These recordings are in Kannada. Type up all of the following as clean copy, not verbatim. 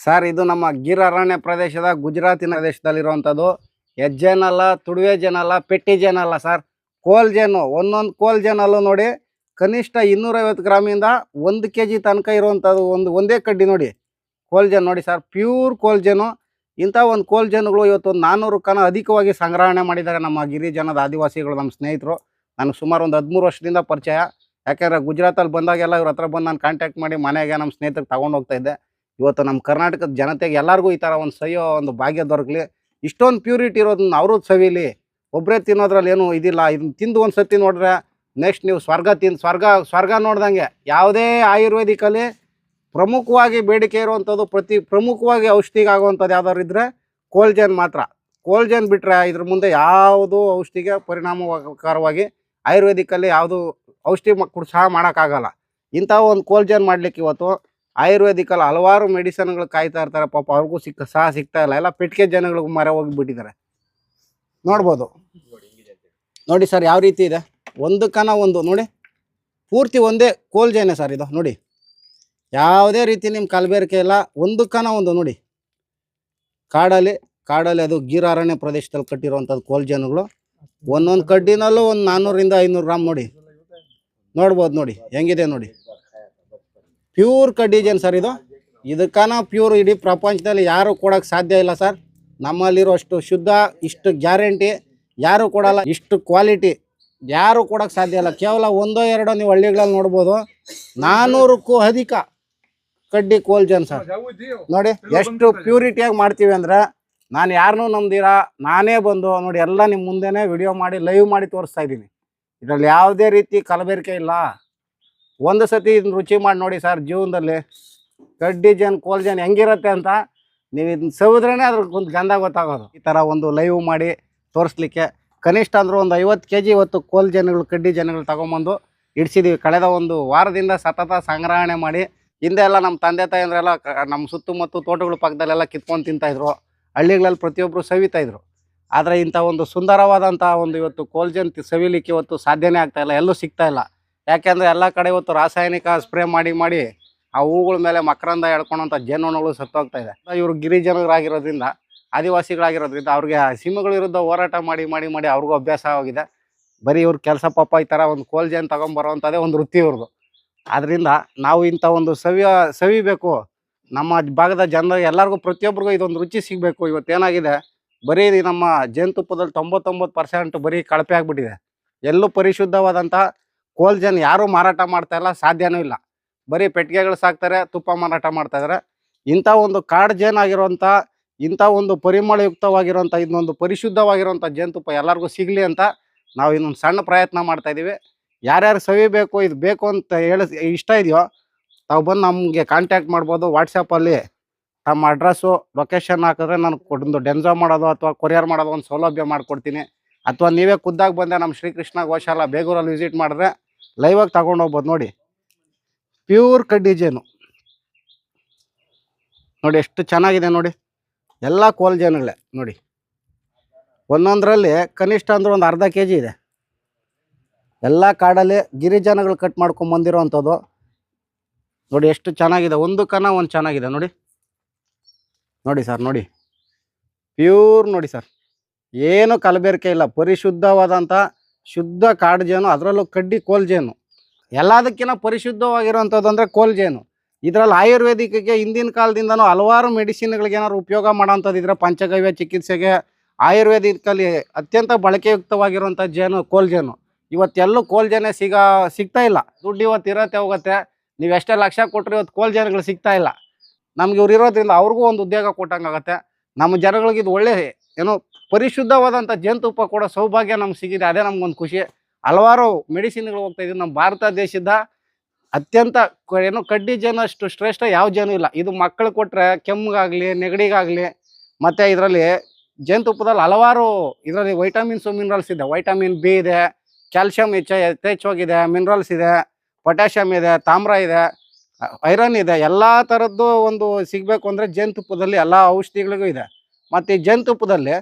ಸರ್ ಇದು ನಮ್ಮ ಗಿರ್ ಅರಣ್ಯ ಪ್ರದೇಶದ ಗುಜರಾತಿನ ಪ್ರದೇಶದಲ್ಲಿರುವಂಥದ್ದು. ಹೆಜ್ಜೆನಲ್ಲ, ತುಡುವೆ ಜೇನಲ್ಲ, ಪೆಟ್ಟಿ ಜೇನಲ್ಲ ಸರ್, ಕೋಲ್ ಜೇನು. ಒಂದೊಂದು ಕೋಲ್ ಜೇನಲ್ಲೂ ನೋಡಿ ಕನಿಷ್ಠ 250 ಗ್ರಾಮಿಂದ 1 kg ತನಕ ಇರುವಂಥದ್ದು. ಒಂದೇ ಕಡ್ಡಿ ನೋಡಿ ಕೋಲ್ ಜೇನು ನೋಡಿ ಸರ್, ಪ್ಯೂರ್ ಕೋಲ್ ಜೇನು. ಇಂಥ ಒಂದು ಕೋಲ್ ಜೇನುಗಳು ಇವತ್ತು 400 ಅಧಿಕವಾಗಿ ಸಂಗ್ರಹಣೆ ಮಾಡಿದ್ದಾರೆ ನಮ್ಮ ಗಿರಿಜನದ ಆದಿವಾಸಿಗಳು, ನಮ್ಮ ಸ್ನೇಹಿತರು. ನನಗೆ ಸುಮಾರು ಒಂದು 13 ವರ್ಷದಿಂದ ಪರಿಚಯ. ಯಾಕೆಂದರೆ ಗುಜರಾತಲ್ಲಿ ಬಂದಾಗೆಲ್ಲ ಇವ್ರ ಹತ್ರ ಬಂದು ನಾನು ಕಾಂಟ್ಯಾಕ್ಟ್ ಮಾಡಿ ಮನೆಗೆ ನಮ್ಮ ಸ್ನೇಹಿತರಿಗೆ ತಗೊಂಡು ಹೋಗ್ತಾ ಇದ್ದೆ. ಇವತ್ತು ನಮ್ಮ ಕರ್ನಾಟಕದ ಜನತೆಗೆ ಎಲ್ಲರಿಗೂ ಈ ಥರ ಒಂದು ಸವಿಯೋ ಒಂದು ಭಾಗ್ಯ ದೊರಕಲಿ. ಇಷ್ಟೊಂದು ಪ್ಯೂರಿಟಿ ಇರೋದನ್ನ ಅವರು ಸವಿಲಿ. ಒಬ್ಬರೇ ತಿನ್ನೋದ್ರಲ್ಲಿ ಏನು ಇದಿಲ್ಲ. ಇದನ್ನ ತಿಂದು ಒಂದು ಸತಿ ನೋಡಿದ್ರೆ ನೆಕ್ಸ್ಟ್ ನೀವು ಸ್ವರ್ಗ ನೋಡ್ದಂಗೆ. ಯಾವುದೇ ಆಯುರ್ವೇದಿಕಲ್ಲಿ ಪ್ರಮುಖವಾಗಿ ಬೇಡಿಕೆ ಇರುವಂಥದ್ದು, ಪ್ರಮುಖವಾಗಿ ಔಷಧಿಗೆ ಆಗುವಂಥದ್ದು ಯಾವ್ದಾದ್ರು ಇದ್ದರೆ ಕೋಲ್ ಜೇನು ಮಾತ್ರ. ಕೋಲ್ ಜೇನು ಬಿಟ್ಟರೆ ಇದ್ರ ಮುಂದೆ ಯಾವುದೂ ಔಷಧಿಗೆ ಪರಿಣಾಮಕಾರವಾಗಿ ಆಯುರ್ವೇದಿಕಲ್ಲಿ ಯಾವುದು ಔಷಧಿ ಸಹ ಮಾಡೋಕ್ಕಾಗಲ್ಲ. ಇಂಥ ಒಂದು ಕೋಲ್ ಜೇನು ಮಾಡಲಿಕ್ಕೆ ಇವತ್ತು ಆಯುರ್ವೇದಿಕಲ್ಲಿ ಹಲವಾರು ಮೆಡಿಸನ್ಗಳು ಕಾಯ್ತಾ ಇರ್ತಾರೆ. ಪಾಪ ಅವ್ರಿಗೂ ಸಿಗ್ತಾ ಇಲ್ಲ. ಎಲ್ಲ ಪೆಟ್ಟಿಗೆ ಜನಗಳಿಗೂ ಮರೆ ಹೋಗಿಬಿಟ್ಟಿದ್ದಾರೆ. ನೋಡ್ಬೋದು ನೋಡಿ ಸರ್ ಯಾವ ರೀತಿ ಇದೆ. ಒಂದು ನೋಡಿ ಪೂರ್ತಿ ಒಂದೇ ಕೋಲ್ ಜೇನೆ ಸರ್ ಇದು. ನೋಡಿ ಯಾವುದೇ ರೀತಿ ನಿಮ್ಮ ಕಲಬೆರಕೆ ಇಲ್ಲ. ಒಂದು ನೋಡಿ ಕಾಡಲ್ಲಿ ಅದು ಗಿರ್ ಅರಣ್ಯ ಪ್ರದೇಶದಲ್ಲಿ ಕಟ್ಟಿರುವಂಥದ್ದು ಕೋಲ್ ಜೇನುಗಳು. ಒಂದೊಂದು ಕಡ್ಡಿನಲ್ಲೂ ಒಂದು 400 500 ಗ್ರಾಮ್ ನೋಡ್ಬೋದು ನೋಡಿ ಹೆಂಗಿದೆ ನೋಡಿ. ಪ್ಯೂರ್ ಕಡ್ಡಿ ಜೇನು ಸರ್ ಇದು. ಪ್ಯೂರ್ ಇಡೀ ಪ್ರಪಂಚದಲ್ಲಿ ಯಾರು ಕೊಡೋಕ್ಕೆ ಸಾಧ್ಯ ಇಲ್ಲ ಸರ್. ನಮ್ಮಲ್ಲಿರೋ ಅಷ್ಟು ಶುದ್ಧ, ಇಷ್ಟು ಗ್ಯಾರಂಟಿ ಯಾರು ಕೊಡಲ್ಲ. ಇಷ್ಟು ಕ್ವಾಲಿಟಿ ಯಾರು ಕೊಡೋಕ್ಕೆ ಸಾಧ್ಯ ಇಲ್ಲ. ಕೇವಲ 1-2 ನೀವು ಹಳ್ಳಿಗಳಲ್ಲಿ ನೋಡ್ಬೋದು. 400ಕ್ಕೂ ಅಧಿಕ ಕಡ್ಡಿ ಕೋಲ್ ಜೇನು ಸರ್. ನೋಡಿ ಎಷ್ಟು ಪ್ಯೂರಿಟಿಯಾಗಿ ಮಾಡ್ತೀವಿ ಅಂದರೆ, ನಾನು ಯಾರನ್ನೂ ನಂಬ್ದಿರಾ ನಾನೇ ಬಂದು ನೋಡಿ ಎಲ್ಲ ನಿಮ್ಮ ಮುಂದೆನೇ ವಿಡಿಯೋ ಮಾಡಿ ಲೈವ್ ಮಾಡಿ ತೋರಿಸ್ತಾ ಇದ್ದೀನಿ. ಇದರಲ್ಲಿ ಯಾವುದೇ ರೀತಿ ಕಲಬೆರಕೆ ಇಲ್ಲ. ಒಂದು ಸತಿ ಇದನ್ನ ರುಚಿ ಮಾಡಿ ನೋಡಿ ಸರ್ ಜೀವನದಲ್ಲಿ. ಕಡ್ಡಿ ಜೇನು ಕೋಲ್ ಜೇನು ಹೆಂಗಿರುತ್ತೆ ಅಂತ ನೀವು ಇದನ್ನ ಸವಿದ್ರೇ ಅದ್ರಕ್ಕೊಂದು ಗಂಧ ಗೊತ್ತಾಗೋದು. ಈ ಥರ ಒಂದು ಲೈವ್ ಮಾಡಿ ತೋರಿಸ್ಲಿಕ್ಕೆ ಕನಿಷ್ಠ ಅಂದರೂ ಒಂದು 50 kg ಇವತ್ತು ಕೋಲ್ ಜೇನುಗಳು, ಕಡ್ಡಿ ಜೇನುಗಳು ತೊಗೊಂಬಂದು ಇಡಿಸಿದ್ದೀವಿ. ಕಳೆದ ಒಂದು ವಾರದಿಂದ ಸತತ ಸಂಗ್ರಹಣೆ ಮಾಡಿ. ಹಿಂದೆ ಎಲ್ಲ ನಮ್ಮ ತಂದೆ ತಾಯಂದ್ರೆಲ್ಲ ನಮ್ಮ ಸುತ್ತಮುತ್ತ ತೋಟಗಳ ಪಕ್ಕದಲ್ಲೆಲ್ಲ ಕಿತ್ಕೊಂಡು ತಿಂತಾಯಿದ್ರು. ಹಳ್ಳಿಗಳಲ್ಲಿ ಪ್ರತಿಯೊಬ್ಬರು ಸವಿತಾಯಿದ್ರು. ಆದರೆ ಇಂಥ ಒಂದು ಸುಂದರವಾದಂಥ ಒಂದು ಇವತ್ತು ಕೋಲ್ ಜೇನು ಸವಿಲಿಕ್ಕೆ ಇವತ್ತು ಸಾಧ್ಯನೇ ಆಗ್ತಾಯಿಲ್ಲ, ಎಲ್ಲೂ ಸಿಗ್ತಾಯಿಲ್ಲ. ಯಾಕೆಂದರೆ ಎಲ್ಲ ಕಡೆ ಇವತ್ತು ರಾಸಾಯನಿಕ ಸ್ಪ್ರೇ ಮಾಡಿ ಆ ಹೂಗಳ ಮೇಲೆ ಮಕರಂದ ಎಳ್ಕೊಳೋಂಥ ಜೇನುನೊಣಗಳು ಸತ್ತೋಗ್ತಾ ಇದೆ. ಇವರು ಗಿರಿಜನರಾಗಿರೋದ್ರಿಂದ, ಆದಿವಾಸಿಗಳಾಗಿರೋದ್ರಿಂದ ಅವ್ರಿಗೆ ಸಿಂಹಗಳ ವಿರುದ್ಧ ಹೋರಾಟ ಮಾಡಿ ಅವ್ರಿಗೂ ಅಭ್ಯಾಸ ಆಗಿದೆ. ಬರೀ ಇವ್ರ ಕೆಲಸ ಪಾಪ ಈ ಥರ ಒಂದು ಕೋಲ್ ಜೇನು ತೊಗೊಂಬರೋವಂಥದ್ದೇ ಒಂದು ವೃತ್ತಿ ಇವ್ರದ್ದು. ಆದ್ದರಿಂದ ನಾವು ಇಂಥ ಒಂದು ಸವಿಬೇಕು. ನಮ್ಮ ಭಾಗದ ಜನರಿಗೆ ಎಲ್ಲರಿಗೂ ಪ್ರತಿಯೊಬ್ಬರಿಗೂ ಇದೊಂದು ರುಚಿ ಸಿಗಬೇಕು. ಇವತ್ತೇನಾಗಿದೆ, ಬರೀ ನಮ್ಮ ಜೇನುತುಪ್ಪದಲ್ಲಿ 99% ಬರೀ ಕಳಪೆ ಆಗಿಬಿಟ್ಟಿದೆ. ಎಲ್ಲೂ ಪರಿಶುದ್ಧವಾದಂಥ ಕೋಲ್ ಜೇನು ಯಾರೂ ಮಾರಾಟ ಮಾಡ್ತಾಯಿಲ್ಲ, ಸಾಧ್ಯನೂ ಇಲ್ಲ. ಬರೀ ಪೆಟ್ಟಿಗೆಗಳು ಸಾಕ್ತಾರೆ, ತುಪ್ಪ ಮಾರಾಟ ಮಾಡ್ತಾಯಿದ್ದಾರೆ. ಇಂಥ ಒಂದು ಕಾಡು ಜೇನಾಗಿರೋಂಥ, ಇಂಥ ಒಂದು ಪರಿಮಳಯುಕ್ತವಾಗಿರೋಂಥ, ಇದನ್ನೊಂದು ಪರಿಶುದ್ಧವಾಗಿರೋಂಥ ಜೇನುತುಪ್ಪ ಎಲ್ಲರಿಗೂ ಸಿಗಲಿ ಅಂತ ನಾವು ಇನ್ನೊಂದು ಸಣ್ಣ ಪ್ರಯತ್ನ ಮಾಡ್ತಾಯಿದ್ದೀವಿ. ಯಾರ್ಯಾರು ಸವಿಬೇಕು, ಇದು ಬೇಕು ಅಂತ ಇಷ್ಟ ಇದೆಯೋ ತಾವು ಬಂದು ನಮಗೆ ಕಾಂಟ್ಯಾಕ್ಟ್ ಮಾಡ್ಬೋದು. ವಾಟ್ಸಪ್ಪಲ್ಲಿ ತಮ್ಮ ಅಡ್ರೆಸ್ಸು, ಲೊಕೇಶನ್ ಹಾಕಿದ್ರೆ ನಾನು ಒಂದು ಡೆನ್ಸೋ ಮಾಡೋದು ಅಥವಾ ಕೊರಿಯರ್ ಮಾಡೋದು ಒಂದು ಸೌಲಭ್ಯ ಮಾಡಿಕೊಡ್ತೀನಿ. ಅಥವಾ ನೀವೇ ಖುದ್ದಾಗಿ ಬಂದೆ ನಮ್ಮ ಶ್ರೀಕೃಷ್ಣ ಗೋಶಾಲ ಬೇಗೂರಲ್ಲಿ ವಿಸಿಟ್ ಮಾಡಿದ್ರೆ ಲೈವಾಗಿ ತಗೊಂಡು ಹೋಗ್ಬೋದು. ನೋಡಿ ಪ್ಯೂರ್ ಕಡ್ಡಿ ಜೇನು ನೋಡಿ ಎಷ್ಟು ಚೆನ್ನಾಗಿದೆ ನೋಡಿ. ಎಲ್ಲ ಕೋಲ್ ಜೇನುಗಳೇ ನೋಡಿ. ಒಂದೊಂದರಲ್ಲಿ ಕನಿಷ್ಠ ಅಂದ್ರೆ ಒಂದು ಅರ್ಧ kg ಇದೆ. ಎಲ್ಲ ಕಾಡಲ್ಲಿ ಗಿರಿಜನಗಳು ಕಟ್ ಮಾಡ್ಕೊಂಡು ಬಂದಿರೋವಂಥದ್ದು. ನೋಡಿ ಎಷ್ಟು ಚೆನ್ನಾಗಿದೆ. ಒಂದು ಚೆನ್ನಾಗಿದೆ ನೋಡಿ ಸರ್. ನೋಡಿ ಪ್ಯೂರ್ ನೋಡಿ ಸರ್, ಏನು ಕಲಬೆರಕೆ ಇಲ್ಲ. ಪರಿಶುದ್ಧವಾದಂಥ ಶುದ್ಧ ಕಾಡು ಜೇನು, ಅದರಲ್ಲೂ ಕಡ್ಡಿ ಕೋಲ್ ಜೇನು. ಎಲ್ಲದಕ್ಕಿಂತ ಪರಿಶುದ್ಧವಾಗಿರೋವಂಥದ್ದು ಅಂದರೆ ಕೋಲ್ ಜೇನು. ಇದರಲ್ಲಿ ಆಯುರ್ವೇದಿಕಕ್ಕೆ ಹಿಂದಿನ ಕಾಲದಿಂದನೂ ಹಲವಾರು ಮೆಡಿಸಿನ್ಗಳಿಗೆ ಏನಾದ್ರು ಉಪಯೋಗ ಮಾಡೋವಂಥದ್ದು ಇದ್ರೆ ಪಂಚಗವ್ಯ ಚಿಕಿತ್ಸೆಗೆ ಆಯುರ್ವೇದಿಕಲ್ಲಿ ಅತ್ಯಂತ ಬಳಕೆಯುಕ್ತವಾಗಿರುವಂಥ ಜೇನು ಕೋಲ್ ಜೇನು. ಇವತ್ತೆಲ್ಲೂ ಕೋಲ್ ಜೇನೇ ಸಿಗ್ತಾ ಇಲ್ಲ. ದುಡ್ಡು ಇವತ್ತು ಇರತ್ತೆ ಹೋಗುತ್ತೆ. ನೀವು ಎಷ್ಟೇ ಲಕ್ಷ ಕೊಟ್ಟರೆ ಇವತ್ತು ಕೋಲ್ ಜೇನುಗಳು ಸಿಗ್ತಾ ಇಲ್ಲ. ನಮ್ಗೆ ಇವ್ರು ಇರೋದ್ರಿಂದ ಅವ್ರಿಗೂ ಒಂದು ಉದ್ಯೋಗ ಕೊಟ್ಟಂಗಾಗತ್ತೆ. ನಮ್ಮ ಜನಗಳಿಗೆ ಇದು ಒಳ್ಳೆ ಏನೋ ಪರಿಶುದ್ಧವಾದಂಥ ಜೇನುತುಪ್ಪ ಕೊಡೋ ಸೌಭಾಗ್ಯ ನಮ್ಗೆ ಸಿಗಿದೆ. ಅದೇ ನಮ್ಗೊಂದು ಖುಷಿ. ಹಲವಾರು ಮೆಡಿಸಿನ್ಗಳು ಹೋಗ್ತಾ ಇದ್ದೀವಿ. ನಮ್ಮ ಭಾರತ ದೇಶದ ಅತ್ಯಂತ ಕಡ್ಡಿ ಜೇನು ಅಷ್ಟು ಶ್ರೇಷ್ಠ ಯಾವ ಜೇನು ಇಲ್ಲ. ಇದು ಮಕ್ಕಳು ಕೊಟ್ಟರೆ ಕೆಮ್ಮಿಗಾಗಲಿ, ನೆಗಡಿಗಾಗಲಿ, ಮತ್ತು ಇದರಲ್ಲಿ ಜೇನುತುಪ್ಪದಲ್ಲಿ ಹಲವಾರು ಇದರಲ್ಲಿ ವೈಟಮಿನ್ಸು, ಮಿನರಲ್ಸ್ ಇದೆ. ವೈಟಮಿನ್ ಬಿ ಇದೆ, ಕ್ಯಾಲ್ಶಿಯಂ ಯಥೇಚ್ಛವಾಗಿದೆ, ಮಿನರಲ್ಸ್ ಇದೆ, ಪೊಟ್ಯಾಷಿಯಮ್ ಇದೆ, ತಾಮ್ರ ಇದೆ, ಐರನ್ ಇದೆ. ಎಲ್ಲ ಥರದ್ದು ಒಂದು ಸಿಗಬೇಕು ಅಂದರೆ ಜೇನುತುಪ್ಪದಲ್ಲಿ ಎಲ್ಲ ಔಷಧಿಗಳಿಗೂ ಇದೆ. ಮತ್ತು ಈ ಜೇನುತುಪ್ಪದಲ್ಲಿ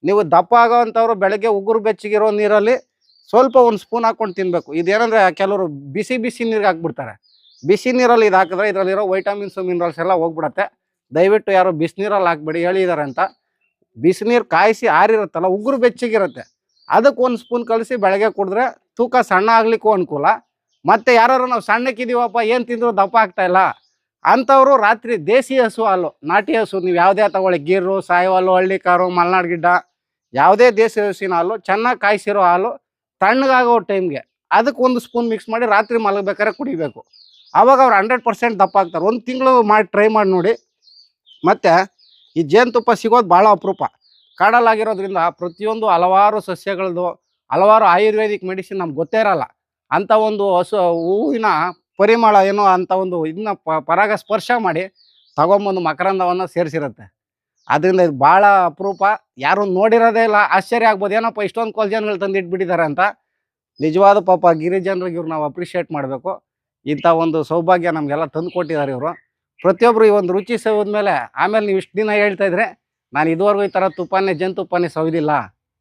ನೀವು ದಪ್ಪ ಆಗೋವಂಥವ್ರು ಬೆಳಗ್ಗೆ ಉಗುರು ಬೆಚ್ಚಗಿರೋ ನೀರಲ್ಲಿ ಸ್ವಲ್ಪ ಒಂದು ಸ್ಪೂನ್ ಹಾಕ್ಕೊಂಡು ತಿನ್ನಬೇಕು. ಇದೇನಂದರೆ ಕೆಲವರು ಬಿಸಿ ನೀರಿಗೆ ಹಾಕ್ಬಿಡ್ತಾರೆ. ಬಿಸಿ ನೀರಲ್ಲಿ ಇದು ಹಾಕಿದ್ರೆ ಇದರಲ್ಲಿರೋ ವೈಟಮಿನ್ಸು ಮಿನರಲ್ಸ್ ಎಲ್ಲ ಹೋಗ್ಬಿಡತ್ತೆ. ದಯವಿಟ್ಟು ಯಾರು ಬಿಸಿನೀರಲ್ಲಿ ಹಾಕ್ಬೇಡಿ, ಹೇಳಿದಾರೆ ಅಂತ. ಬಿಸಿನೀರು ಕಾಯಿಸಿ ಆರಿರುತ್ತಲ್ಲ, ಉಗುರು ಬೆಚ್ಚಗಿರುತ್ತೆ, ಅದಕ್ಕೆ ಒಂದು ಸ್ಪೂನ್ ಕಲಸಿ ಬೆಳಗ್ಗೆ ಕುಡಿದ್ರೆ ತೂಕ ಸಣ್ಣ ಆಗ್ಲಿಕ್ಕೂ ಅನುಕೂಲ. ಮತ್ತು ಯಾರು ನಾವು ಸಣ್ಣಕ್ಕಿದ್ದೀವಪ್ಪ ಏನು ತಿಂದರೂ ದಪ್ಪ ಆಗ್ತಾ ಇಲ್ಲ ಅಂಥವ್ರು ರಾತ್ರಿ ದೇಸಿ ಹಸು ಹಾಲು, ನಾಟಿ ಹಸು ನೀವು ಯಾವುದೇ ತಗೊಳ್ಳಿ, ಗೀರು, ಸಾಯಿವಾಲು, ಹಳ್ಳಿ ಕಾರು, ಮಲೆನಾಡು ಗಿಡ್ಡ, ಯಾವುದೇ ದೇಸಿ ಹಸುವಿನ ಹಾಲು ಚೆನ್ನಾಗಿ ಕಾಯಿಸಿರೋ ಹಾಲು ತಣ್ಣಗಾಗೋ ಟೈಮ್ಗೆ ಅದಕ್ಕೆ ಒಂದು ಸ್ಪೂನ್ ಮಿಕ್ಸ್ ಮಾಡಿ ರಾತ್ರಿ ಮಲಗಬೇಕಾದ್ರೆ ಕುಡಿಬೇಕು. ಆವಾಗ ಅವ್ರು 100% ದಪ್ಪ ಆಗ್ತಾರೆ. ಒಂದು ತಿಂಗಳು ಮಾಡಿ ಟ್ರೈ ಮಾಡಿ ನೋಡಿ. ಮತ್ತು ಈ ಜೇನುತುಪ್ಪ ಸಿಗೋದು ಭಾಳ ಅಪರೂಪ. ಕಾಡಲ್ಲಾಗಿರೋದ್ರಿಂದ ಪ್ರತಿಯೊಂದು ಹಲವಾರು ಸಸ್ಯಗಳದ್ದು, ಹಲವಾರು ಆಯುರ್ವೇದಿಕ್ ಮೆಡಿಸಿನ್ ನಮ್ಗೆ ಗೊತ್ತೇ ಇರಲ್ಲ. ಅಂಥ ಒಂದು ಹೂವಿನ ಪರಿಮಳ ಏನೋ ಅಂಥ ಒಂದು ಇದನ್ನ ಪರಾಗ ಸ್ಪರ್ಶ ಮಾಡಿ ತಗೊಂಬಂದು ಮಕರಂದವನ್ನು ಸೇರಿಸಿರುತ್ತೆ. ಅದರಿಂದ ಇದು ಭಾಳ ಅಪರೂಪ. ಯಾರು ನೋಡಿರೋದೇ ಇಲ್ಲ, ಆಶ್ಚರ್ಯ ಆಗ್ಬೋದು, ಏನಪ್ಪ ಇಷ್ಟೊಂದು ಕೊಲ್ಜನ್ಗಳು ತಂದು ಇಟ್ಬಿಟ್ಟಿದ್ದಾರೆ ಅಂತ. ನಿಜವಾದ ಪಾಪ ಗಿರಿಜನರಿಗೆ ಇವ್ರು ನಾವು ಅಪ್ರಿಷಿಯೇಟ್ ಮಾಡಬೇಕು. ಇಂಥ ಒಂದು ಸೌಭಾಗ್ಯ ನಮಗೆಲ್ಲ ತಂದು ಕೊಟ್ಟಿದ್ದಾರೆ ಇವರು. ಪ್ರತಿಯೊಬ್ಬರು ಈ ಒಂದು ರುಚಿ ಸವಿದ್ಮೇಲೆ ಆಮೇಲೆ ನೀವು ಇಷ್ಟು ದಿನ ಹೇಳ್ತಾ ಇದ್ರೆ, ನಾನು ಇದುವರೆಗೂ ಈ ಥರ ಜೇನುತುಪ್ಪನೇ ಸವಿದಿಲ್ಲ,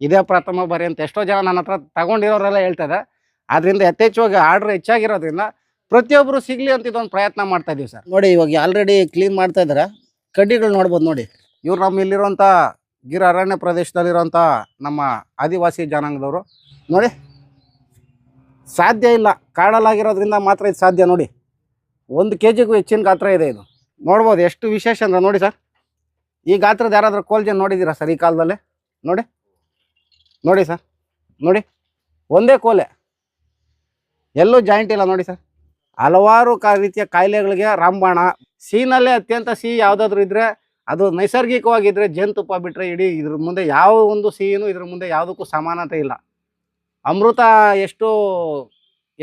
ಇದೇ ಪ್ರಥಮ ಬಾರಿ ಅಂತ ಎಷ್ಟೋ ಜನ ನನ್ನ ಹತ್ರ ತಗೊಂಡಿರೋರೆಲ್ಲ ಹೇಳ್ತಾರೆ. ಅದರಿಂದ ಯಥೇಚ್ಛವಾಗಿ ಆರ್ಡ್ರ್ ಹೆಚ್ಚಾಗಿರೋದ್ರಿಂದ ಪ್ರತಿಯೊಬ್ಬರು ಸಿಗಲಿ ಅಂತ ಇದೊಂದು ಪ್ರಯತ್ನ ಮಾಡ್ತಾ ಇದೀವಿ ಸರ್. ನೋಡಿ, ಇವಾಗ ಆಲ್ರೆಡಿ ಕ್ಲೀನ್ ಮಾಡ್ತಾ ಇದ್ದಾರೆ. ಕಡ್ಡಿಗಳು ನೋಡ್ಬೋದು ನೋಡಿ. ಇವ್ರು ನಮ್ಮ ಇಲ್ಲಿರೋಂಥ ಗಿರ ಅರಣ್ಯ ಪ್ರದೇಶದಲ್ಲಿರೋಂಥ ನಮ್ಮ ಆದಿವಾಸಿ ಜನಾಂಗದವರು. ನೋಡಿ, ಸಾಧ್ಯ ಇಲ್ಲ, ಕಾಡಲ್ಲಾಗಿರೋದ್ರಿಂದ ಮಾತ್ರ ಇದು ಸಾಧ್ಯ. ನೋಡಿ, 1 kg ಹೆಚ್ಚಿನ ಗಾತ್ರ ಇದೆ ಇದು. ನೋಡ್ಬೋದು ಎಷ್ಟು ವಿಶೇಷ ಅಂದ್ರೆ. ನೋಡಿ ಸರ್, ಈ ಗಾತ್ರದ ಯಾರಾದರೂ ಕೋಲ್ಜನ್ ನೋಡಿದ್ದೀರಾ ಸರ್ ಈ ಕಾಲದಲ್ಲಿ? ನೋಡಿ ನೋಡಿ ಸರ್, ನೋಡಿ, ಒಂದೇ ಕೋಲೆ, ಎಲ್ಲೂ ಜಾಯಿಂಟ್ ಇಲ್ಲ. ನೋಡಿ ಸರ್, ಹಲವಾರು ರೀತಿಯ ಕಾಯಿಲೆಗಳಿಗೆ ರಾಮಬಾಣ. ಸಿಹಿನಲ್ಲೇ ಅತ್ಯಂತ ಸಿಹಿ ಯಾವುದಾದ್ರೂ ಇದ್ದರೆ ಅದು ನೈಸರ್ಗಿಕವಾಗಿದ್ದರೆ ಜೇನುತುಪ್ಪ ಬಿಟ್ಟರೆ ಇಡೀ ಇದ್ರ ಮುಂದೆ ಯಾವ ಒಂದು ಸಿಹಿನೂ ಇದ್ರ ಮುಂದೆ ಯಾವುದಕ್ಕೂ ಸಮಾನತೆ ಇಲ್ಲ. ಅಮೃತ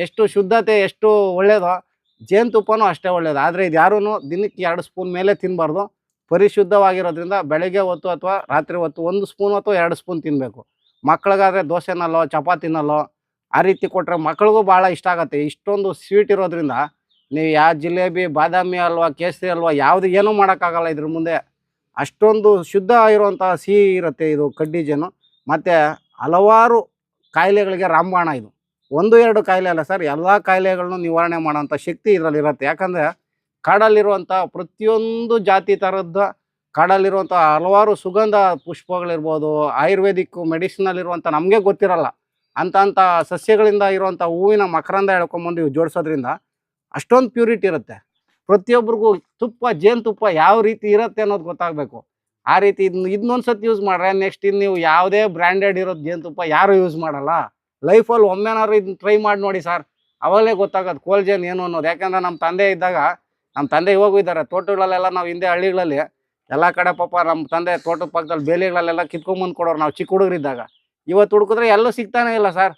ಎಷ್ಟು ಶುದ್ಧತೆ, ಎಷ್ಟು ಒಳ್ಳೆಯದೋ ಜೇನುತುಪ್ಪನೂ ಅಷ್ಟೇ ಒಳ್ಳೆಯದು. ಆದರೆ ಇದು ಯಾರೂ ದಿನಕ್ಕೆ 2 ಸ್ಪೂನ್ ಮೇಲೆ ತಿನ್ನಬಾರ್ದು. ಪರಿಶುದ್ಧವಾಗಿರೋದ್ರಿಂದ ಬೆಳಗ್ಗೆ ಹೊತ್ತು ಅಥವಾ ರಾತ್ರಿ ಹೊತ್ತು 1 ಸ್ಪೂನ್ ಅಥವಾ 2 ಸ್ಪೂನ್ ತಿನ್ನಬೇಕು. ಮಕ್ಕಳಿಗಾದರೆ ದೋಸೆನಲ್ಲೋ ಚಪಾತಿನಲ್ಲೋ ಆ ರೀತಿ ಕೊಟ್ಟರೆ ಮಕ್ಕಳಿಗೂ ಭಾಳ ಇಷ್ಟ ಆಗುತ್ತೆ. ಇಷ್ಟೊಂದು ಸ್ವೀಟ್ ಇರೋದ್ರಿಂದ ನೀವು ಯಾವ ಜಿಲೇಬಿ, ಬಾದಾಮಿ ಹಲ್ವಾ, ಕೇಸರಿ ಹಲ್ವಾ ಯಾವುದು ಏನೂ ಮಾಡೋಕ್ಕಾಗಲ್ಲ ಇದ್ರ ಮುಂದೆ. ಅಷ್ಟೊಂದು ಶುದ್ಧ ಇರುವಂಥ ಸಿಹಿ ಇರುತ್ತೆ ಇದು ಕಡ್ಡಿ ಜೇನು. ಮತ್ತು ಹಲವಾರು ಕಾಯಿಲೆಗಳಿಗೆ ರಾಮಬಾಣ ಇದು. 1-2 ಕಾಯಿಲೆ ಅಲ್ಲ ಸರ್, ಎಲ್ಲ ಕಾಯಿಲೆಗಳನ್ನು ನಿವಾರಣೆ ಮಾಡೋಂಥ ಶಕ್ತಿ ಇದರಲ್ಲಿರುತ್ತೆ. ಯಾಕಂದರೆ ಕಾಡಲ್ಲಿರುವಂಥ ಪ್ರತಿಯೊಂದು ಜಾತಿ ಥರದ್ದು, ಕಾಡಲ್ಲಿರುವಂಥ ಹಲವಾರು ಸುಗಂಧ ಪುಷ್ಪಗಳಿರ್ಬೋದು, ಆಯುರ್ವೇದಿಕ್ ಮೆಡಿಸಿನಲ್ಲಿರುವಂಥ ನಮಗೆ ಗೊತ್ತಿರಲ್ಲ ಅಂಥ ಸಸ್ಯಗಳಿಂದ ಇರುವಂಥ ಹೂವಿನ ಮಕರಂದ ಎಳ್ಕೊಂಬಂದು ಇವು ಜೋಡಿಸೋದ್ರಿಂದ ಅಷ್ಟೊಂದು ಪ್ಯೂರಿಟಿ ಇರುತ್ತೆ. ಪ್ರತಿಯೊಬ್ಬರಿಗೂ ಜೇನುತುಪ್ಪ ಯಾವ ರೀತಿ ಇರುತ್ತೆ ಅನ್ನೋದು ಗೊತ್ತಾಗಬೇಕು. ಆ ರೀತಿ ಇದನ್ನೊಂದು ಸತಿ ಯೂಸ್ ಮಾಡ್ರೆ ನೆಕ್ಸ್ಟ್ ಇನ್ನು ನೀವು ಯಾವುದೇ ಬ್ರ್ಯಾಂಡೆಡ್ ಇರೋದು ಜೇನುತುಪ್ಪ ಯಾರೂ ಯೂಸ್ ಮಾಡಲ್ಲ. ಲೈಫಲ್ಲಿ ಒಮ್ಮೆನಾದ್ರು ಇದನ್ನ ಟ್ರೈ ಮಾಡಿ ನೋಡಿ ಸರ್, ಅವಾಗಲೇ ಗೊತ್ತಾಗೋದು ಕೋಲ್ಜನ್ ಏನು ಅನ್ನೋದು. ಯಾಕಂದರೆ ನಮ್ಮ ತಂದೆ ಇದ್ದಾಗ, ನಮ್ಮ ತಂದೆ ಇವಾಗೂ ಇದ್ದಾರೆ ತೋಟಗಳಲ್ಲೆಲ್ಲ, ನಾವು ಹಿಂದೆ ಹಳ್ಳಿಗಳಲ್ಲಿ ಎಲ್ಲ ಕಡೆ ಪಾಪ ನಮ್ಮ ತಂದೆ ತೋಟದ ಪಕ್ಕದಲ್ಲಿ ಬೇಲಿಗಳಲ್ಲೆಲ್ಲ ಕಿತ್ಕೊಂಬಂದು ಕೊಡೋರು ನಾವು ಚಿಕ್ಕ ಹುಡುಗರಿದ್ದಾಗ. ಇವತ್ತು ಹುಡುಕಿದ್ರೆ ಎಲ್ಲೂ ಸಿಗ್ತಾನೆ ಇಲ್ಲ ಸರ್.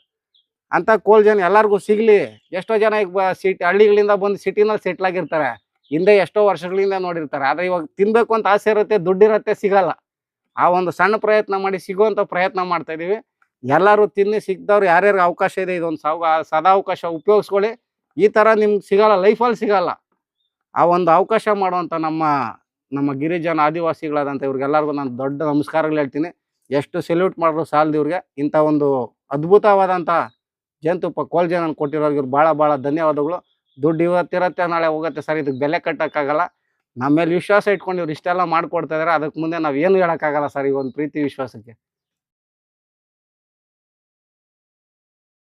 ಅಂಥ ಕೋಲ್ಜನ್ ಎಲ್ಲರಿಗೂ ಸಿಗಲಿ. ಎಷ್ಟೋ ಜನ ಈಗ ಹಳ್ಳಿಗಳಿಂದ ಬಂದು ಸಿಟಿನಲ್ಲಿ ಸೆಟ್ಲ್ ಆಗಿರ್ತಾರೆ, ಹಿಂದೆ ಎಷ್ಟೋ ವರ್ಷಗಳಿಂದ ನೋಡಿರ್ತಾರೆ. ಆದರೆ ಇವಾಗ ತಿನ್ನಬೇಕು ಅಂತ ಆಸೆ ಇರುತ್ತೆ, ದುಡ್ಡಿರುತ್ತೆ, ಸಿಗಲ್ಲ. ಆ ಒಂದು ಸಣ್ಣ ಪ್ರಯತ್ನ ಮಾಡಿ ಸಿಗುವಂಥ ಪ್ರಯತ್ನ ಮಾಡ್ತಾಯಿದ್ದೀವಿ. ಎಲ್ಲರೂ ತಿನ್ನಿ, ಸಿಗ್ದವ್ರು ಯಾರ್ಯಾರಿಗೆ ಅವಕಾಶ ಇದೆ ಇದೊಂದು ಸದಾವಕಾಶ ಉಪಯೋಗಿಸ್ಕೊಳ್ಳಿ. ಈ ಥರ ನಿಮ್ಗೆ ಸಿಗಲ್ಲ, ಲೈಫಲ್ಲಿ ಸಿಗಲ್ಲ. ಆ ಒಂದು ಅವಕಾಶ ಮಾಡುವಂಥ ನಮ್ಮ ಗಿರಿಜನ ಆದಿವಾಸಿಗಳಾದಂಥ ಇವ್ರಿಗೆಲ್ಲರಿಗೂ ನಾನು ದೊಡ್ಡ ನಮಸ್ಕಾರಗಳು ಹೇಳ್ತೀನಿ. ಎಷ್ಟು ಸೆಲ್ಯೂಟ್ ಮಾಡಿದ್ರು ಸಾಲದು ಇವ್ರಿಗೆ. ಇಂಥ ಒಂದು ಅದ್ಭುತವಾದಂಥ ಜೇನುತುಪ್ಪ ಕೋಲ್ಜನನ್ನು ಕೊಟ್ಟಿರೋರಿಗೆ ಭಾಳ ಭಾಳ ಧನ್ಯವಾದಗಳು. ದುಡ್ಡು ಇವತ್ತಿರುತ್ತೆ, ನಾಳೆ ಹೋಗುತ್ತೆ ಸರ್, ಇದಕ್ಕೆ ಬೆಲೆ ಕಟ್ಟೋಕ್ಕಾಗಲ್ಲ. ನಮ್ಮ ಮೇಲೆ ವಿಶ್ವಾಸ ಇಟ್ಕೊಂಡು ಇವ್ರು ಇಷ್ಟೆಲ್ಲ ಮಾಡಿಕೊಡ್ತಾ ಇದ್ದಾರೆ. ಅದಕ್ಕೆ ಮುಂದೆ ನಾವು ಏನು ಹೇಳೋಕ್ಕಾಗಲ್ಲ ಸರ್ ಈ ಒಂದು ಪ್ರೀತಿ ವಿಶ್ವಾಸಕ್ಕೆ.